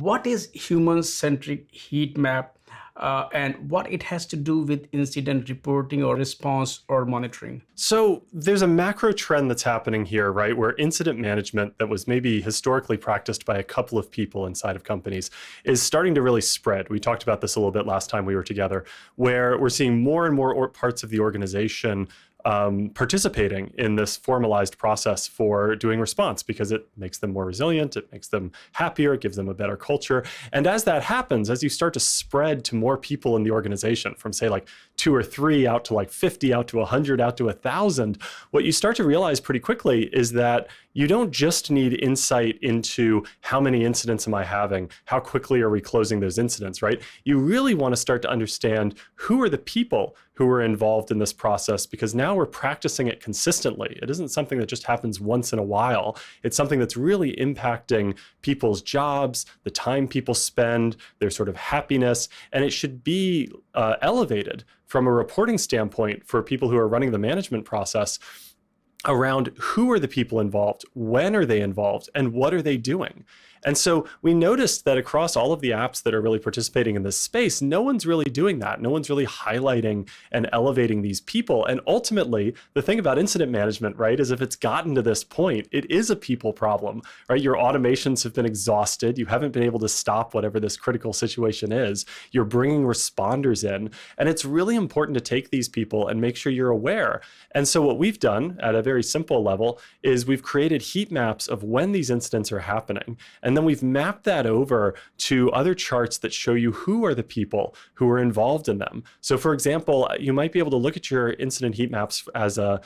what is human-centric heat map and what it has to do with incident reporting or response or monitoring? So there's a macro trend that's happening here, right? Where incident management that was maybe historically practiced by a couple of people inside of companies is starting to really spread. We talked about this a little bit last time we were together, where we're seeing more and more parts of the organization participating in this formalized process for doing response because it makes them more resilient, it makes them happier, it gives them a better culture. And as that happens, as you start to spread to more people in the organization from say like 2 or 3 out to like 50, out to 100, out to 1,000, what you start to realize pretty quickly is that you don't just need insight into how many incidents am I having, how quickly are we closing those incidents, right? You really want to start to understand who are the people who are involved in this process, because now we're practicing it consistently. It isn't something that just happens once in a while. It's something that's really impacting people's jobs, the time people spend, their sort of happiness, and it should be elevated from a reporting standpoint for people who are running the management process around who are the people involved, when are they involved, and what are they doing. And so we noticed that across all of the apps that are really participating in this space, no one's really doing that. No one's really highlighting and elevating these people. And ultimately, the thing about incident management, right, is if it's gotten to this point, it is a people problem, right? Your automations have been exhausted. You haven't been able to stop whatever this critical situation is. You're bringing responders in. And it's really important to take these people and make sure you're aware. And so what we've done at a very simple level is we've created heat maps of when these incidents are happening. And then we've mapped that over to other charts that show you who are the people who are involved in them. So for example, you might be able to look at your incident heat maps as a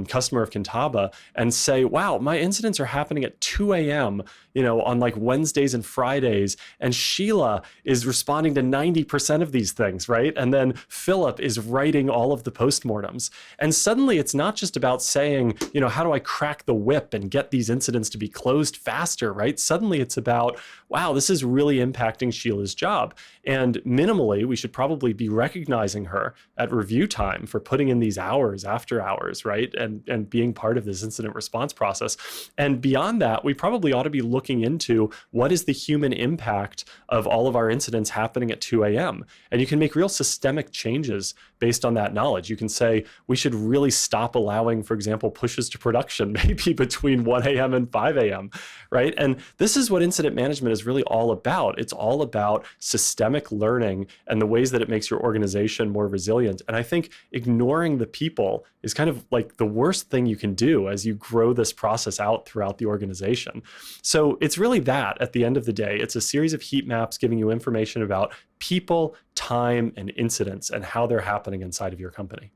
customer of Kintaba and say, wow, my incidents are happening at 2 a.m., on like Wednesdays and Fridays, and Sheila is responding to 90% of these things, right? And then Philip is writing all of the postmortems. And suddenly it's not just about saying, how do I crack the whip and get these incidents to be closed faster, right? Suddenly it's about, wow, this is really impacting Sheila's job. And minimally, we should probably be recognizing her at review time for putting in these hours after hours, right? And being part of this incident response process. And beyond that, we probably ought to be looking into what is the human impact of all of our incidents happening at 2 a.m. And you can make real systemic changes based on that knowledge. You can say, we should really stop allowing, for example, pushes to production, maybe between 1 a.m. and 5 a.m., right? And this is what incident management is really all about. It's all about systemic learning and the ways that it makes your organization more resilient. And I think ignoring the people is kind of like the worst thing you can do as you grow this process out throughout the organization. So it's really that at the end of the day. It's a series of heat maps giving you information about people, time, and incidents and how they're happening inside of your company.